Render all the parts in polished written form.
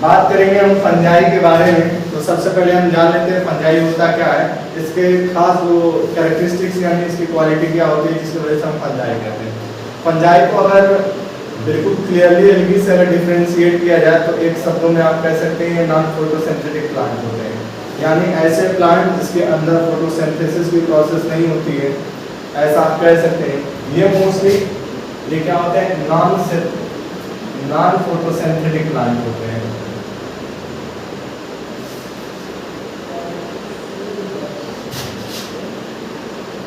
बात करेंगे हम फंजाई के बारे में। तो सबसे पहले हम जान लेते हैं फंजाई होता क्या है, इसके खास वो कैरेक्टरिस्टिक्स यानी इसकी क्वालिटी क्या होती है जिसकी वजह से हम फंजाई कहते हैं। फंजाई को अगर बिल्कुल क्लियरली एल्गी से अगर डिफ्रेंशिएट किया जाए तो एक शब्दों में आप कह सकते हैं नॉन फोटोसिंथेटिक प्लांट होते हैं, यानी ऐसे प्लांट जिसके अंदर फोटोसिंथेसिस की प्रोसेस नहीं होती है, ऐसा आप कह सकते हैं। ये मोस्टली ये क्या होते हैं, नॉन फोटोसिंथेटिक प्लांट होते हैं।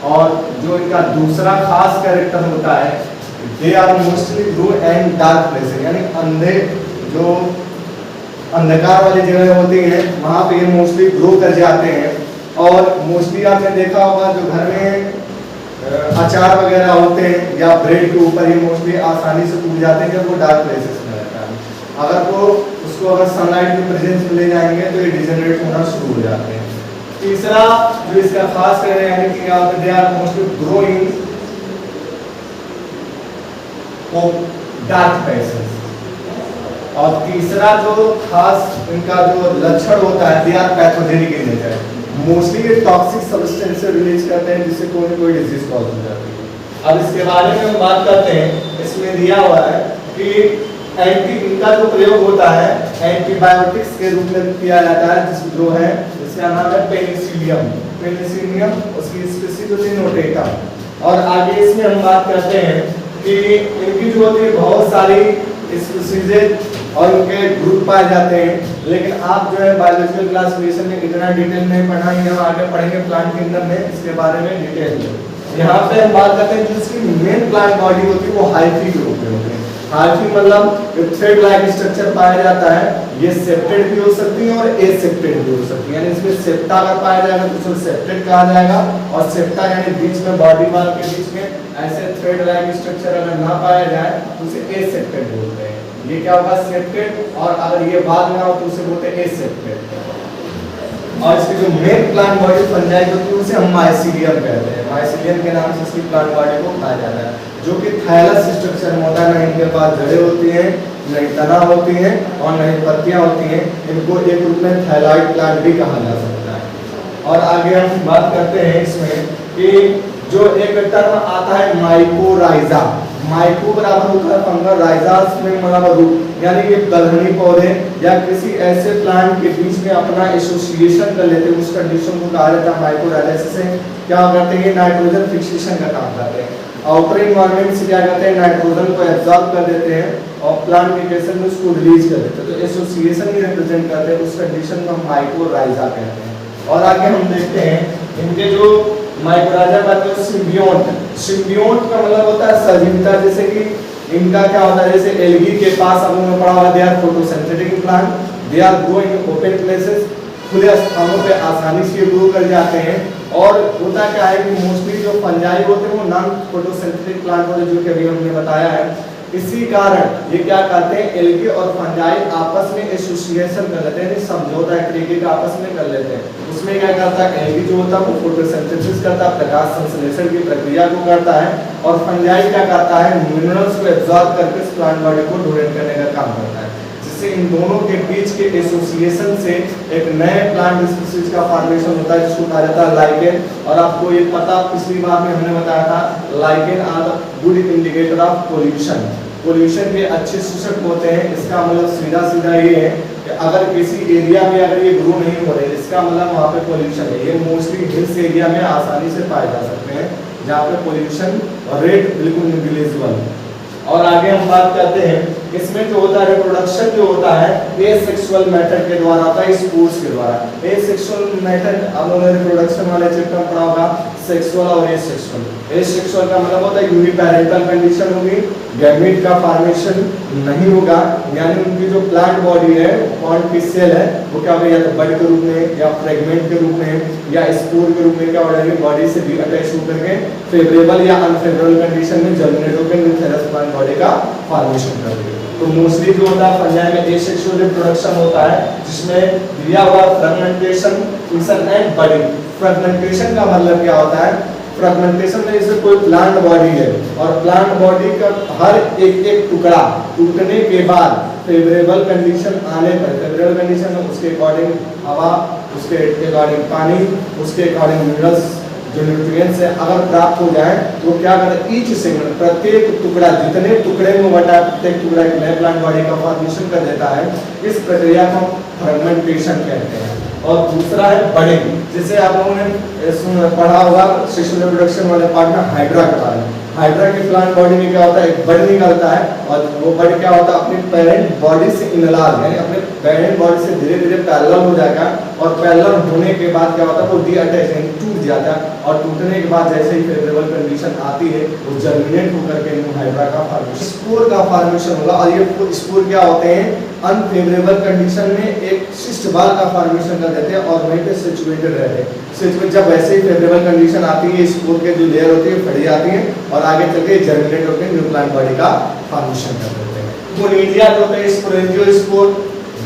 और जो इनका दूसरा खास कैरेक्टर होता है, they are mostly grow and dark places, यानी अंधे जो अंधकार वाली जगह होती हैं वहाँ पे ये मोस्टली ग्रो कर जाते हैं। और मोस्टली आपने देखा होगा जो घर में अचार वगैरह होते हैं या ब्रेड के ऊपर ये मोस्टली आसानी से टूट जाते हैं जब वो डार्क प्लेसेस में रहता है। अगर वो उसको अगर सनलाइट के प्रेजेंस में ले जाएंगे तो ये डिजेनरेट होना शुरू हो जाते हैं। तीसरा जो इसका खास है यानी कि they are mostly growing dark places. और तीसरा जो खास इनका जो लक्षण होता है, they are pathogenic in nature, mostly ये टॉक्सिक सब्सटेंस से रिलीज करते हैं जिससे कोई ना कोई डिजीज कॉज हो जाती है। अब इसके बारे में हम बात करते हैं, इसमें दिया हुआ है कि इनका जो प्रयोग होता है एंटीबायोटिक्स के रूप में किया जाता है, जो है इसका नाम है पेनिसिलियम, उसकी स्पेसिफिसिटी नोटेटम। और आगे इसमें हम बात करते हैं कि इनकी जो होती है बहुत सारी स्पीशीज और उनके ग्रुप पाए जाते हैं, लेकिन आप जो है बायोलॉजिकल क्लासिफिकेशन में इतना डिटेल में पढ़ाएंगे, हम आगे पढ़ेंगे प्लांट किंगडम में इसके बारे में डिटेल में। यहाँ पे हम बात करते हैं जिसकी मेन प्लांट बॉडी होती है वो हाइफी के रूप में होती है। हाइफी मतलब थ्रेड लाइक स्ट्रक्चर पाया जाता है, ये सेप्टेड भी हो सकती है और एसेप्टेड भी हो सकती है, यानी इसमें सेप्टा अगर पाया जाएगा तो उसे सेप्टेड कहा जाएगा, और सेप्टा यानी बीच में बॉडी वाल के बीच में ऐसे थ्रेड लाइक स्ट्रक्चर अगर ना पाया जाए तो उसे एसेप्टेड बोलते हैं। ये क्या होगा, सेप्टेड, और अगर ये बाद में हो तो उसे बोलते हैं एसेप्टेड। और इसकी जो मेन प्लांट बॉडी फंजाई होती है उसे हम माइसीलियम कहते हैं, माइसीलियम के नाम से इसकी प्लांट बॉडी को कहा जाता है, जो कि थायलस स्ट्रक्चर में होता है। ना इनके पास जड़ें होती हैं, नहीं तना होती हैं और नहीं पत्तियां होती हैं। इनको एक रूप में थायलॉइड प्लांट भी कहा जा सकता है। और आगे हम बात करते हैं इसमें कि जो एक टर्म आता है माइकोराइजा, माइको बराबर होता है फंगल, राइजास में बराबर रूट, यानी कि दलहनी पौधे या किसी ऐसे प्लांट के बीच में अपना एसोसिएशन कर लेते हैं, उस कंडीशन को कहा जाता है माइकोराइजा। से क्या करते हैं, नाइट्रोजन फिक्सेशन का काम करते हैं, आउटर एनवायरनमेंट से क्या करते हैं, नाइट्रोजन को एब्जॉर्ब कर देते हैं और प्लांट वेकेशन में उसको रिलीज कर देते हैं, तो एसोसिएशन ही रिप्रेजेंट करते हैं, उस कंडीशन को हम माइकोराइजा कहते हैं। और आगे हम देखते हैं इनके जो माइकोराइजा कहते हैं सिम्बियोट, सिम्बियोट का मतलब होता है सजीवता, जैसे कि इनका क्या होता है, जैसे एल्गी के पास अब हमने पढ़ा हुआ, they are photosynthetic plant, they are grow in open places, खुले स्थानों पे आसानी से ग्रो कर जाते हैं। और होता क्या है कि मोस्टली जो फंजाई होते हैं वो नॉन फोटोसिंथेटिक प्लांट होते हैं, जो कि अभी हमने बताया है। इसी कारण ये क्या करते हैं, एल्गी और फंजाई आपस में एसोसिएशन कर लेते हैं, समझौता एक तरीके का आपस में कर लेते हैं। उसमें क्या करता है, एल्गी जो होता है वो फोटोसिंथेसिस करता है, प्रकाश संश्लेषण की प्रक्रिया को करता है, और फंजाई क्या करता है, मिनरल्स को एब्जॉर्ब करके इस प्लांट बॉडी को डोनेट करने का काम करता है, जिससे इन दोनों के बीच के एसोसिएशन से एक नए प्लांट स्पीशीज का फॉर्मेशन होता है, जिसको कहा जाता है लाइकेन। और आपको ये पता पिछली बार में हमने बताया था, lichen are the good indicator of pollution, pollution के अच्छे सूचक होते हैं। इसका मतलब सीधा सीधा ये है कि अगर किसी एरिया में अगर ये ग्रो नहीं हो रहे, इसका मतलब वहाँ पे पोल्यूशन है। ये मोस्टली हिल्स एरिया में आसानी से पाए जा सकते हैं, जहाँ पे पोल्यूशन रेट बिल्कुल निग्लिजिबल। और आगे हम बात करते हैं, इसमें जो होता है रिप्रोडक्शन जो होता है एसेक्सुअल मेथड के द्वारा होता है, स्पोर्स के द्वारा। एसेक्सुअल मेथड हम लोगों ने रिप्रोडक्शन वाले चैप्टर में पढ़ा होगा, सेक्सुअल और एसेक्सुअल। एसेक्सुअल का मतलब होता है यूनिपैरेंटल कंडीशन होगी, गैमेट का फॉर्मेशन नहीं होगा, यानी उनकी जो प्लांट बॉडी है, पॉन्ड की सेल है, वो क्या होगा, या तो बड के रूप में या फ्रेगमेंट के रूप में या स्पोर के रूप में क्या हो जाएगी, बॉडी से भी अटैच होकर के फेवरेबल या अनफेवरेबल कंडीशन में जर्मिनेट होकर न्यूक्लियस प्लांट बॉडी का फॉर्मेशन कर देगी। तो मोस्टली जो होता है फंजाई में एसेक्सुअल रिप्रोडक्शन होता है, जिसमें दिया हुआ fragmentation, fusion and budding. Fragmentation का मतलब क्या होता है, फ्रेगमेंटेशन में जैसे कोई प्लांट बॉडी है और प्लांट बॉडी का हर एक टुकड़ा टूटने के बाद फेवरेबल कंडीशन आने पर, फेवरेबल कंडीशन में उसके अकॉर्डिंग हवा, उसके अकॉर्डिंग पानी, उसके अकॉर्डिंग मिनरल्स जो न्यूट्रिएंट्स है अगर प्राप्त हो जाए तो क्या करते हैं, ईच सेगमेंट प्रत्येक टुकड़ा जितने टुकड़े में बटा प्रत्येक टुकड़ा एक नए प्लांट बॉडी का फॉर्मेशन कर देता है। इस प्रक्रिया को हम फ्रेगमेंटेशन कहते हैं। और दूसरा है बडिंग, जिसे आप लोगों ने पढ़ा होगा सेक्सुअल रिप्रोडक्शन वाले पार्ट में हाइड्रा के बारे में। हाइड्रा के प्लांट बॉडी में क्या होता है, एक बड निकलता है और वो बड क्या होता है अपनी पेरेंट बॉडी से इनलार्ज यानी अपने पेरेंट बॉडी से धीरे धीरे पैरेलल हो जाएगा और पैरेलल होने के बाद क्या होता है वो डीअटैच यानी टूट जाता है और टूटने के बाद जैसे ही फेवरेबल कंडीशन आती है वो जर्मिनेट होकर के न्यू हाइड्रा का फॉर्मेशन, स्पोर का फॉर्मेशन होगा। और ये स्पोर क्या होते हैं, अनफेवरेबल कंडीशन में एक शिष्ट बाल का फॉर्मेशन कर देते हैं और वहीं पे सिचुएटेड रहते हैं। जब वैसे ही फेवरेबल कंडीशन आती है स्पोर के जो लेयर होती है फट जाती है और आगे चल के जर्मिनेट होकर न्यू प्लांट बॉडी का फॉर्मेशन कर देते हैं। कोनिडिया जो है sporangiospore,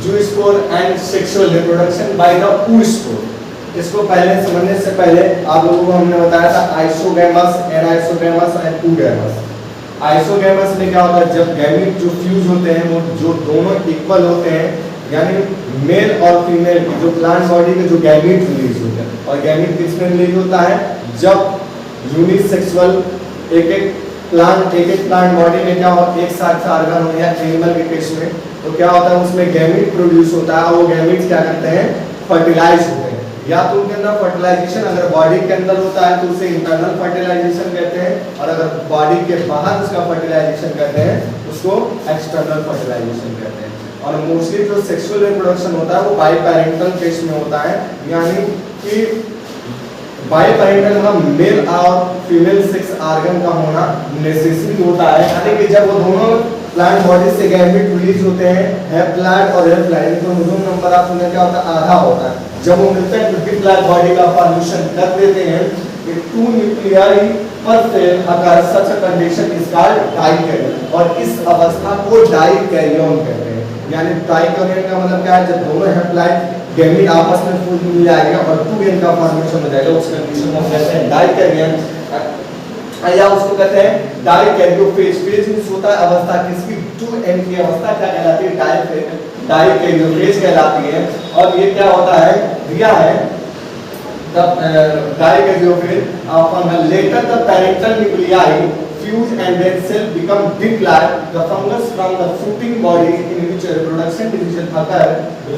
zoospore and sexual reproduction by the oospore। इसको पहले समझने से पहले आप लोगों को हमने बताया था isogamous, anisogamous and oogamous। Isogamous में क्या होता है, जब गैमीट जो फ्यूज होते हैं वो जो दोनों इक्वल होते हैं यानी मेल और फीमेल की जो प्लांट बॉडी के जो गैमीट रिलीज होते हैं। और गैमीट किसमें रिलीज होता है, जब यूनिसेक्सुअल एक प्लांट बॉडी में क्या हो एक साथ ऑर्गन हो या एनिमल के केस में तो क्या होता है उसमें गैमीट प्रोड्यूस होता है और वो गैमीट क्या करते हैं, फर्टिलाइज होते हैं। या तो उनके अंदर फर्टिलाइजेशन अगर बॉडी के अंदर होता है तो उसे इंटरनल फर्टिलाइजेशन कहते हैं और अगर बॉडी के बाहर उसका फर्टिलाइजेशन कहते हैं उसको एक्सटर्नल फर्टिलाइजेशन कहते हैं। और मोस्टली जो सेक्सुअल रिप्रोडक्शन होता है वो बाई पैरेंटल केस में होता है, यानी कि बाई पैरेंटल में मेल और फीमेल सेक्स ऑर्गन का होना नेसेसरी होता है, यानी कि जब वो दोनों प्लांट बॉडी से गैमीट रिलीज होते हैं हैप्लॉइड और हैप्लॉइड क्रोमोसोम नंबर आप सुनने क्या होता है, आधा होता है। जब वो मिलते हैं तो प्लांट बॉडी का फॉर्मेशन कर देते हैं कि 2 न्यूक्लियाई पर सेल अगर such a condition is called dikaryon और इस अवस्था को डाइकैरियन कहते हैं। यानी डाइकैरियन का मतलब क्या है, जब दोनों हैप्लॉइड गैमीट आपस में फूल मिल जाएगा और 2n का फॉर्मेशन हो जाएगा उस कंडीशन को कहते हैं डाइकैरियन या उसको कहते हैं डाइकैरियोफेज। फेज मींस होता है अवस्था किसकी, 2n की अवस्था क्या कहलाती है, डाइकैरियोफेज कहलाती है। और ये क्या होता है, दिया है तब dikaryophase upon later the parental nuclei fuse and then cell become diploid, the fungus from the fruiting body in which reproduction division occur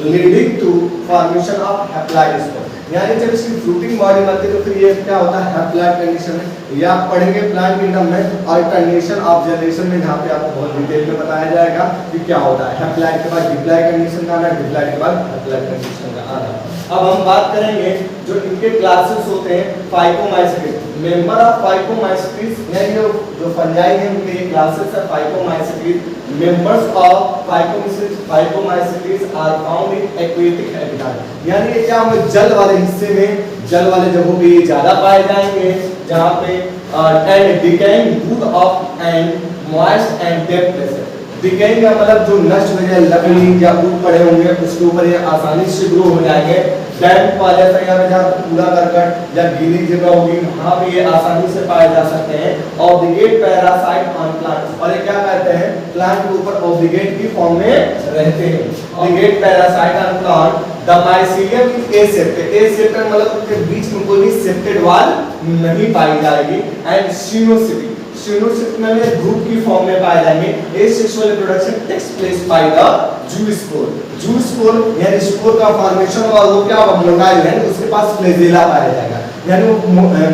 leading to formation of haploid spore। यानी जब इसकी फ्रूटिंग बॉडी बनती है तो फिर ये क्या होता है हैप्लॉइड कंडीशन में। या आप पढ़ेंगे प्लांट किंगडम में अल्टरनेशन ऑफ जनरेशन में जहाँ पे आपको बहुत डिटेल में बताया जाएगा कि क्या होता है, हैप्लॉइड के बाद डिप्लॉइड कंडीशन का आना, डिप्लॉइड के बाद हैप्लॉइड कंडीशन का आना। अब हम बात करेंगे जो इनके क्लासेस होते हैं फाइकोमाइसेटिस, मेंबर ऑफ फाइकोमाइसेटिस यानी जो फंजाई हैं उनके ये क्लासेस है phycomycetes. Members of phycomycetes are found in aquatic habitat, यानी ये क्या होंगे जल वाले हिस्से में, जल वाले जगहों पे ये ज्यादा पाए जाएंगे जहाँ पे and decaying good of and moist and depth places. Decaying का मतलब जो नष्ट हो जाए लकड़ी या ऊट पड़े होंगे उसके ऊपर ये आसानी से ग्रो हो जाएंगे। डैम्प वाले एरिया में जहाँ कूड़ा करकट या गीली जगह होगी वहाँ पे ये आसानी से पाए जा सकते हैं। ऑब्लिगेट पैरासाइट ऑन प्लांट्स, और ये क्या कहते हैं प्लांट के ऊपर ऑब्लिगेट की फॉर्म में रहते हैं। Obligate parasite on plant the mycelium is एसेप्टेड, एसेप्टेड मतलब उसके बीच में कोई भी सेप्टेड वॉल नहीं पाई जाएगी। एंड सिनोसिटी, सिनोसिटी में ग्रुप की फॉर्म में पाए जाएंगे। Asexual reproduction takes place by the zoospore, zoospore यानी स्पोर का फॉर्मेशन और वो क्या होगा मोटाइल है उसके पास फ्लैजेला पाया जाएगा, यानी वो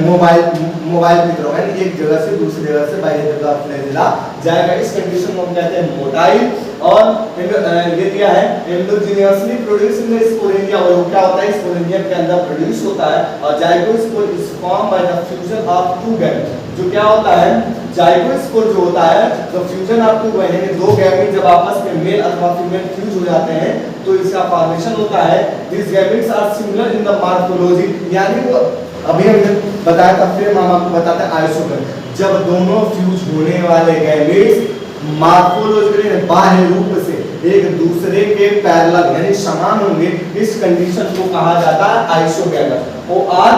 मोबाइल की तरह यानी एक जगह से दूसरी जगह से बाहर जगह फ्लैजेला जाएगा। इस कंडीशन को हम कहते हैं मोटाइल। और ये दिया है endogenously produce in the sporangia, और वो क्या होता है स्पोरेंजिया के अंदर प्रोड्यूस होता है। और zygospore is form by the fusion of 2 gamete, जो क्या होता है जाइगोस्पोर जो होता है तो फ्यूजन ऑफ 2 गैमेट यानी 2 गैमेट जब आपस में मेल अथवा फीमेल फ्यूज हो जाते हैं तो इसका फॉर्मेशन होता है। This gametes are similar in the morphology, यानी वो अभी हमने बताया था, फिर हम आपको बताते हैं आइसोगैम, जब दोनों फ्यूज होने वाले गैमेट्स मॉर्फोलॉजिकली बाह्य रूप से एक दूसरे के पैरेलल यानी समान होंगे, इस कंडीशन को कहा जाता है isogamous. Or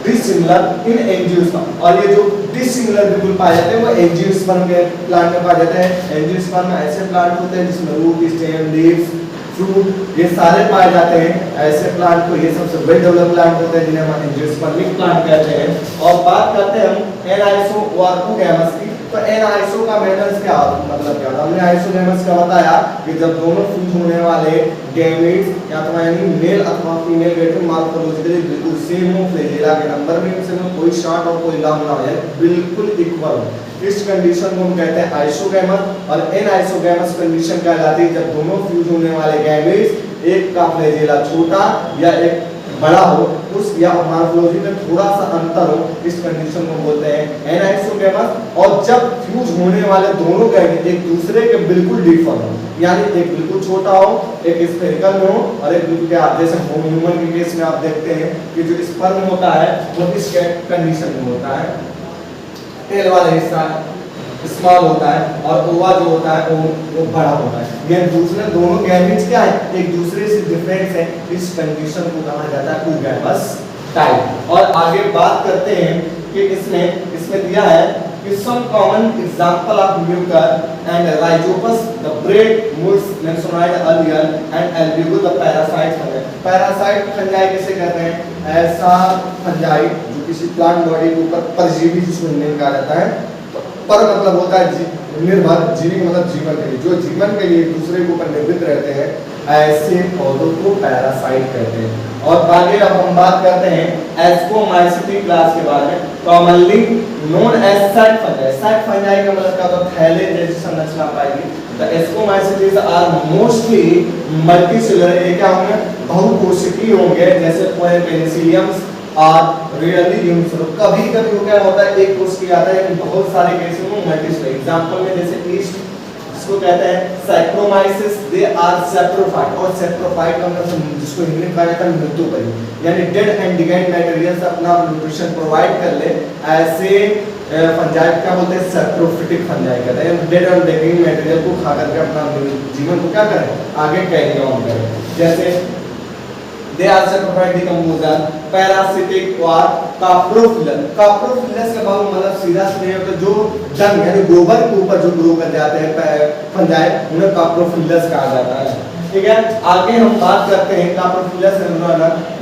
dissimilar in angiosperm, और ये जो डिसिमिलर बिल्कुल पाए जाते हैं वो एंजियोस्पर्म के प्लांट में पाए जाते हैं। एंजियोस्पर्म में ऐसे प्लांट होते हैं जिसमें रूट, स्टेम, लीव्स, फ्रूट ये सारे पाए जाते हैं। ऐसे प्लांट को, ये सबसे वेल डेवलप प्लांट होते हैं जिन्हें हम एंजियोस्पर्मिक प्लांट कहते हैं। और बात करते हैं हम एनाइसो ऑर्कोगैमस की। तो एनाइसो का मेथड्स क्या मतलब क्या होता है? हमने आइसोगैमस का बताया कि जब दोनों फ्यूज होने वाले गैमेट्स या तो यानी मेल अथवा फीमेल गैमेट मॉर्फोलॉजिकली बिल्कुल सेम हो, फ्लैजेला के नंबर में इनसे कोई शॉर्ट और कोई लॉन्ग ना हो जाए, बिल्कुल इक्वल हो, इस कंडीशन को हम कहते हैं आइसोगैमस। और एनाइसोगैमस कंडीशन कहलाती है जब दोनों फ्यूज होने वाले गैमेट्स, एक का फ्लैजेला छोटा या एक बड़ा हो, उस या मॉर्फोलॉजी में थोड़ा सा अंतर हो, इस कंडीशन को बोलते हैं एनाइसोगैमस। और जब फ्यूज होने वाले दोनों गैमेट एक दूसरे के बिल्कुल डिफर हो, यानी एक बिल्कुल छोटा हो, एक स्फेरिकल में हो और एक बिल्कुल क्या, जैसे ह्यूमन के केस में आप देखते हैं कि जो स्पर्म होता है वो इस कंडीशन में होता है, टेल वाला हिस्सा स्मॉल होता है और ओवा जो होता है वो बड़ा होता है। ये दूसरे दोनों गैमेट्स क्या है, एक दूसरे से डिफरेंट है, इस कंडीशन को कहा जाता है टूगैमस टाइप। और आगे बात करते हैं कि इसमें दिया है कि some common example of mucor and rhizopus the bread moulds mentioned earlier and albugo the parasite fungi. Parasite fungi किसे कहते हैं? ऐसा फंजाई जो किसी प्लांट बॉडी के ऊपर परजीवी जिसको कहा जाता है, पर मतलब होता है निर्भर, जीवी मतलब जीवन के लिए, जो जीवन के लिए दूसरे के ऊपर निर्भर रहते हैं, ऐसे पौधों को पैरासाइट कहते हैं। और आगे अब हम बात करते हैं एस्कोमाइसिटी क्लास के बारे में, commonly known as sac fungi. Sac fungi का मतलब क्या होता है? थैले जैसी संरचना पाएगी। The ascomycetes are mostly multicellular, ये क्या होंगे? बहुकोशिकीय होंगे, जैसे पेनिसिलियम्स और रियली यूनिसेलुलर। कभी-कभी वो क्या होता है, एक कोशिकीय आता है, लेकिन बहुत सारे केस में मल्टीसेलुलर। एग्जांपल में जैसे ईस्ट, इसको कहते हैं सैक्रोमाइसिस, दे आर सैप्रोफाइट। और सैप्रोफाइट का मतलब जिसको हिंदी में कहा जाता है मृत्युपरी, यानी डेड एंड डिगेंड मटेरियल से अपना न्यूट्रिशन प्रोवाइड कर ले, ऐसे फंजाई क्या बोलते हैं? सैप्रोफिटिक फंजाई कहते हैं। डेड एंड डिगेंड मटेरियल को खा करके अपना जीवन को क्या करें, आगे कैरी ऑन करें। जैसे they are saprophyte decomposer, parasitic और काप्रोफिलस। काप्रोफिलस का मतलब सीधा नहीं होता, जो डंग यानी गोबर के ऊपर जो ग्रो कर जाते हैं फंजाई, उन्हें काप्रोफिलस कहा जाता है। ठीक है, आगे हम बात करते हैं काप्रोफिलस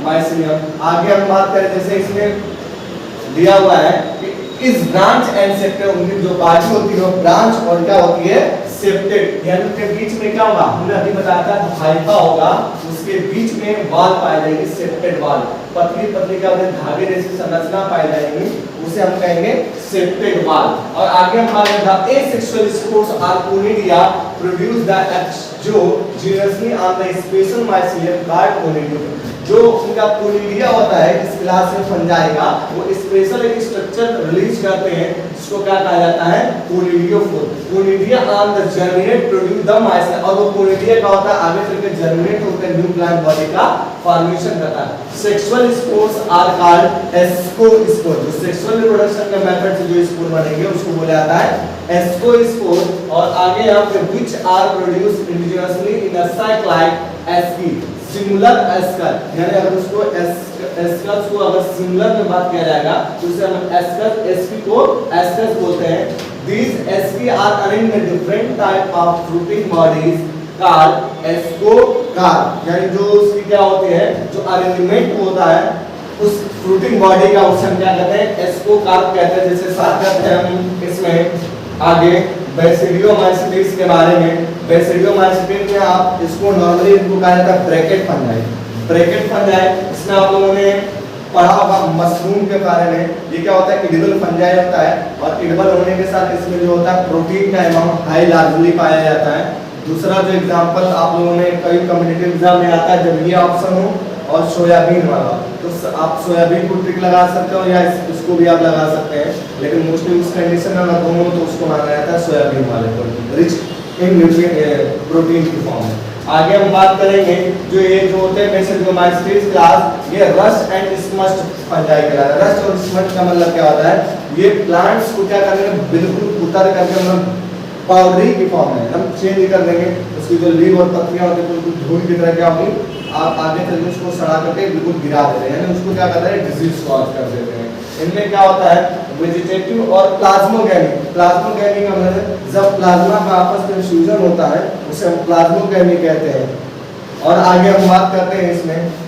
माइसिनियम। आगे हम बात करें, जैसे इसमें दिया हुआ है कि इस ब्रांच एंड सेप्टेड, उनकी जो पार्टी होती है वो ब्रांच और क्या होती है? सेप्टेड, यानी उनके बीच में क्या होगा? हमने अभी बताया था हाइफा होगा, उसके बीच में वाल पाई जाएगी, सेप्टेड वाल, पतली पतली क्या होते हैं? धागे जैसी संरचना पाई जाएगी, उसे हम कहेंगे सेप्टेड वाल। और आगे हम बात करें asexual spores are conidia produce the जो exogenously on the special mycelium guard conidia. जो उनका कोनिडिया होता है इस क्लास में फंजाई का, वो स्पेशल एक स्ट्रक्चर रिलीज करते हैं जिसको क्या कहा जाता है? Conidiophore. Conidia on the germinate produce the mycelium. और वो कोनिडिया का होता है आगे चलकर जर्मिनेट होकर न्यू प्लांट बॉडी का फॉर्मेशन करता है। Sexual spores are called ascospore. जो सेक्सुअल रिप्रोडक्शन के मेथड से जो स्पोर बनेंगे उसको बोला जाता है एस्कोस्पोर। और आगे यहाँ पे which are produce endogenously in a saclike asci singular ascus, यानी अगर उसको एस्कल्स को अगर सिंगुलर में बात किया जाएगा तो उसे हम एस्कल एसपी को एस्कल्स बोलते हैं। These SP are arranged in different type of fruiting bodies called ascocarp, यानी जो उसकी क्या होती है, जो अरेंजमेंट होता है उस फ्रूटिंग बॉडी का, उसे हम क्या कहते हैं? एस्कोकार कहते हैं। जैसे बात करते हैं हम इसमें आगे बैसिडियोमाइसिटिस के बारे में। बैसिडियोमाइसिटिस में आप इसको नॉर्मली इनको कहा जाता है ब्रैकेट फंजाई। ब्रैकेट फंजाई इसमें आप लोगों ने पढ़ा होगा मशरूम के बारे में। ये क्या होता है? एडिबल फंजाई होता है, और एडिबल होने के साथ इसमें जो होता है प्रोटीन का अमाउंट हाई लार्जली पाया जाता है। दूसरा जो एग्जांपल आप लोगों ने कई कॉम्पिटिटिव एग्जाम में आता है, जब ये ऑप्शन हो और सोयाबीन वाला, तो आप सोयाबीन को टिक लगा सकते हो या इसको भी आप लगा सकते हैं, लेकिन मोस्टली उस कंडीशन में अगर दोनों तो उसको माना जाता है सोयाबीन वाले को, रिच इन न्यूट्रिएंट प्रोटीन की फॉर्म में। आगे हम बात करेंगे जो ये जो होते हैं बैसिडियोमाइसिटिस क्लास, ये रस्ट एंड स्मस्ट फंजाई कहलाता है। रस्ट और स्मस्ट का मतलब क्या होता है? ये प्लांट्स को क्या करेंगे? बिल्कुल उतर करके मतलब पाउडरी की फॉर्म में हम चेंज कर देंगे, उसकी जो लीव और पत्तियां होती है बिल्कुल धूल की तरह क्या होगी? आप आगे चल के उसको सड़ा करके बिल्कुल गिरा देते हैं, यानी उसको क्या करते हैं, डिजीज कॉज कर देते हैं। इनमें क्या होता है, वेजिटेटिव और प्लाज्मोगेनिक। प्लाज्मोगेनिक का मतलब जब प्लाज्मा का आपस में फ्यूजन होता है उसे हम प्लाज्मोगेनिक कहते हैं। और आगे हम बात करते हैं इसमें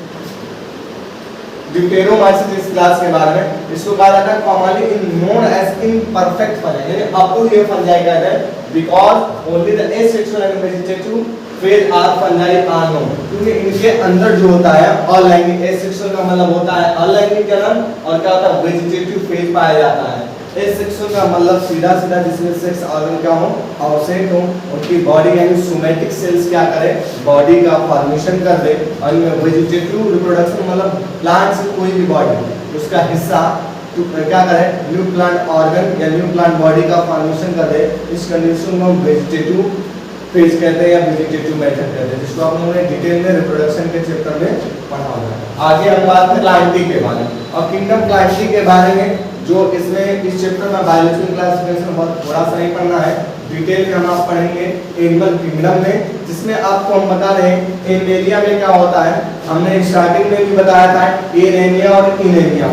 ड्यूटेरोमाइसिस इस क्लास के बारे में। इसको कहा जाता है commonly in known as imperfect fungi, यानी अप टू ये फंजाई कहते हैं because only the asexual and vegetative phase are fungi are known, क्योंकि इनके अंदर जो होता है अलैंगिक, एसेक्सुअल का मतलब होता है अलैंगिक जन्म, और क्या होता है वेजिटेटिव फेज पाया जाता है। एसेक्सुअल का मतलब सीधा सीधा जिसमें सेक्स ऑर्गन क्या हो, अवसेट हो, उनकी बॉडी यानी सोमैटिक सेल्स क्या करे, बॉडी का फॉर्मेशन कर दे। और वेजिटेटिव रिप्रोडक्शन मतलब प्लांट से कोई भी बॉडी उसका हिस्सा तो क्या करे, न्यू प्लांट ऑर्गन या न्यू प्लांट बॉडी का फॉर्मेशन कर दे। इस कंडीशन को वेजिटेटिव फेज कहते हैं या वेजिटेटिव मेथड कहते हैं, जिसको आप लोगों ने डिटेल में रिप्रोडक्शन के चैप्टर में पढ़ा होगा। आगे हम बात करें प्लांटी के बारे में, और किंगडम प्लांटी के बारे में जो इसमें इस चैप्टर में बायोलॉजिकल क्लासिफिकेशन बहुत थोड़ा सा नहीं पढ़ना है, डिटेल में हम आप पढ़ेंगे एनिमल किंगडम में, जिसमें आपको हम बता रहे हैं एनिमेलिया में क्या होता है। हमने स्टार्टिंग में भी बताया था एनीमिया और इनेमिया।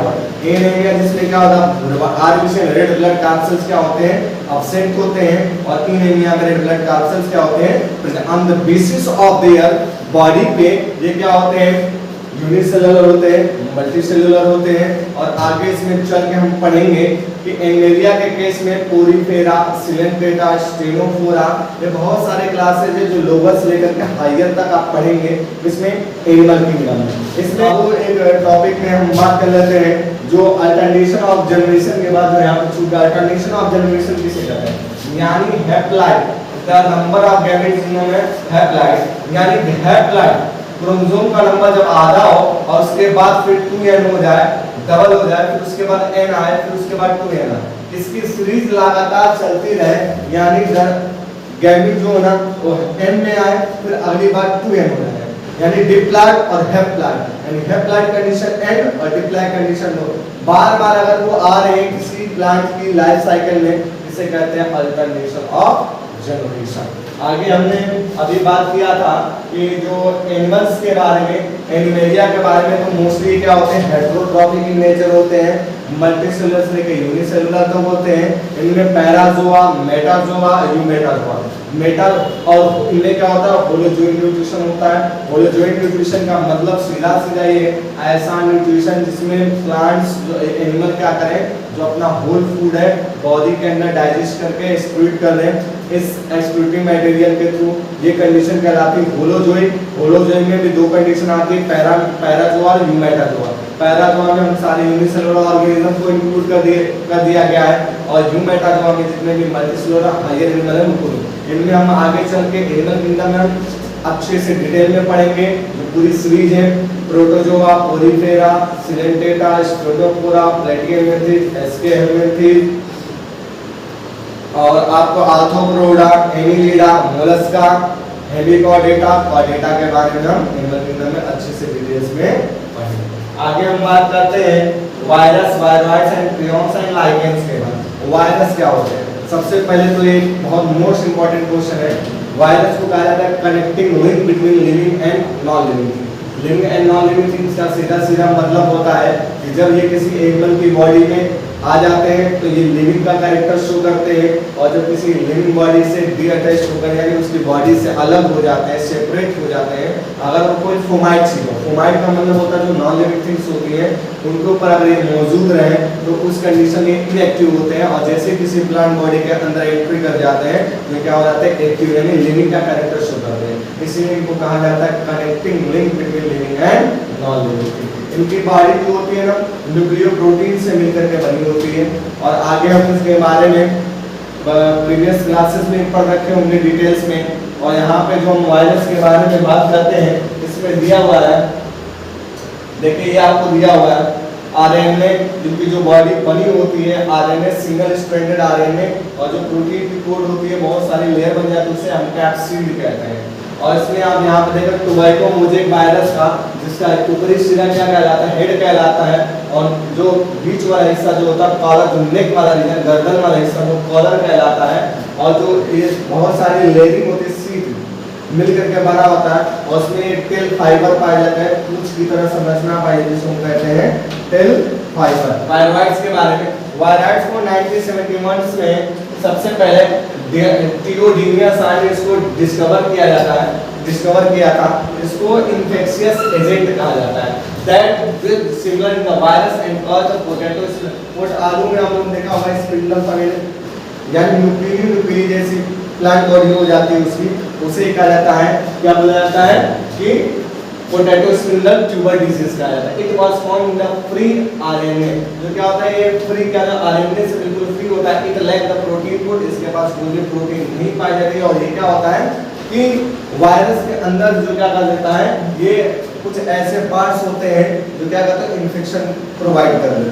एनीमिया जिसमें क्या होता है, आर्टिफिशियल रेड ब्लड कार्सेल्स क्या होते हैं, अपसेंट होते हैं, और इनेमिया में रेड ब्लड कार्सेल्स क्या होते हैं on the basis of their body पे। ये क्या होते हैं, यूनिसेलुलर होते हैं, मल्टीसेलुलर होते हैं। और आगे इसमें चल के हम पढ़ेंगे कि एनिमेलिया के केस में पोरीफेरा, सिलेंटेटा, स्टेनोफोरा, ये बहुत सारे क्लासेस हैं जो लोअर से लेकर के हायर तक आप पढ़ेंगे इसमें एनिमल किंगडम में। इसमें वो एक टॉपिक में हम बात कर लेते हैं जो अल्टरनेशन ऑफ जनरेशन के बाद जो यहाँ पे छूट गया। अल्टरनेशन ऑफ जनरेशन किसे कहते हैं, यानी haploid, the number of gametes में हैप्लॉइड, यानी हैप्लॉइड क्रोमोसोम का नंबर जब आधा हो और उसके बाद फिर 2n हो जाए, डबल हो जाए, फिर उसके बाद n आए, फिर उसके बाद 2n आए, इसकी सीरीज लगातार चलती रहे, यानी गैमेट जो है ना वो n में आए, फिर अगली बार 2n हो जाए, यानी डिप्लॉइड और हैप्लॉइड, यानी हैप्लॉइड कंडीशन n और डिप्लॉइड कंडीशन 2 बार बार अगर वो आ रहे हैं किसी प्लांट की लाइफ साइकिल में, इसे कहते हैं अल्टरनेशन ऑफ जनरेशन। आगे हमने अभी बात किया था कि जो एनिमल्स के बारे में, एनिमेलिया के बारे में, तो मोस्टली क्या होते हैं हेटेरोट्रॉफिक इन नेचर होते हैं, मल्टीसेलुलर से लेकर यूनिसेलुलर तक होते हैं। इनमें पैराजोआ, मेटाजोआ, यूमेटाजोआ, मेटल, और इनमें क्या होता है होलोजोइक न्यूट्रिशन होता है। होलोजोइक न्यूट्रिशन का मतलब सीधा सीधा ये ऐसा न्यूट्रिशन जिसमें प्लांट्स जो एनिमल क्या करें, जो अपना होल फूड है बॉडी के अंदर डाइजेस्ट करके एक्सक्रीट कर रहे हैं, इस एक्सक्रीटिंग मटेरियल के थ्रू, ये कंडीशन कहलाती है होलोजोइक। होलोजोइक में भी दो कंडीशन आती है, पैराजोआ और यूमेटाजोआ। पैराजोआ में हम सारे यूनिसेलुलर ऑर्गेनिज्म को इंक्लूड कर दिया गया है, और यूमेटाजोआ में जितने भी मल्टीसेलुलर हायर एनिमल हैं उनको। इनमें हम आगे चल के एनिमल किंगडम में हम अच्छे से डिटेल में पढ़ेंगे, जो पूरी सीरीज है प्रोटोजोआ, पोरीफेरा, सिलेंटेटा, स्ट्रोटोफोरा, प्लेटिहेल्मिन्थेस, एस्केहेल्मिन्थेस, और आपको arthropoda, Annelida, Mollusca, Hemichordata, Chordata के बारे में हम एनिमल किंगडम में अच्छे से डिटेल्स में पढ़ेंगे। आगे हम बात करते हैं virus, viroids and prions and lichens के बारे में। वायरस क्या होते हैं, सबसे पहले तो ये बहुत मोस्ट इंपॉर्टेंट क्वेश्चन है। वायरस को कहा जाता है connecting link between living and non living thing. Living and non living things का सीधा सीधा मतलब होता है कि जब ये किसी एनिमल की बॉडी में आ जाते हैं तो ये लिविंग का कैरेक्टर शो करते हैं, और जब किसी लिविंग बॉडी से डीअटैच होकर यानी उसकी बॉडी से अलग हो जाते हैं, सेपरेट हो जाते हैं, अगर वो कोई फोमाइट चीज हो, फोमाइट का मतलब होता है जो नॉन लिविंग थिंग्स होती हैं उनके ऊपर अगर ये मौजूद रहे तो उस कंडीशन में इनएक्टिव होते हैं, और जैसे किसी प्लांट बॉडी के अंदर एंट्री कर जाते हैं तो क्या हो जाता है एक्टिव, यानी लिविंग का कैरेक्टर शो करते हैं। इसीलिए इनको कहा जाता है connecting link between living and non living thing. इनकी बॉडी जो होती है ना न्यूक्लियो प्रोटीन से मिलकर के बनी होती है, और आगे हम इसके बारे में प्रीवियस क्लासेस में पढ़ रखे होंगे डिटेल्स में। और यहाँ पे जो हम वायरस के बारे में बात करते हैं इसमें दिया हुआ है, देखिए ये आपको दिया हुआ है आरएनए, जिनकी जो बॉडी बनी होती है आरएनए सिंगल स्ट्रैंडेड आरएनए, और जो प्रोटीन की कोड होती है बहुत सारी लेयर बन जाती है, उसे हम कैप्सिड कहते हैं। और इसमें आप यहाँ पे देखो टोबैको मोज़ेक वायरस का, जिसका ऊपरी सिरा क्या कहलाता है, हेड कहलाता है, और जो बीच वाला हिस्सा जो होता है कॉलर, जो नेक वाला रीजन, गर्दन वाला हिस्सा वो कॉलर कहलाता है, और जो ये बहुत सारी लेयरिंग होती है सीट, मिल करके बना होता है और उसमें टेल फाइबर पाया जाता है, पूंछ की तरह संरचना पाई जाती है, जिसको हम कहते हैं टेल फाइबर। वायरॉइड्स के बारे में, वायरॉइड्स को 1971 में सबसे पहले थियोडीनिया सान ने इसको डिस्कवर किया था। इसको इन्फेक्शियस एजेंट कहा जाता है, that with similar in the virus and earth potato. आलू में हम लोग देखा होगा स्पिंडल वगैरह यानी न्यूक्लियरी जैसी प्लांट बॉडी हो जाती है उसकी, उसे कहा जाता है, क्या बोला जाता है कि पोटैटो स्पिंडल ट्यूबर डिजीज कहा जाता है। It was found in the free RNA, जो क्या होता है ये फ्री क्या आरएनए से बिल्कुल फ्री होता है। It lack the protein food, इसके पास कोई भी प्रोटीन नहीं पाई जाती है। और ये क्या होता है कि वायरस के अंदर जो क्या कर देता है, ये कुछ ऐसे पार्ट्स होते हैं जो क्या करते हैं इन्फेक्शन प्रोवाइड कर देते हैं।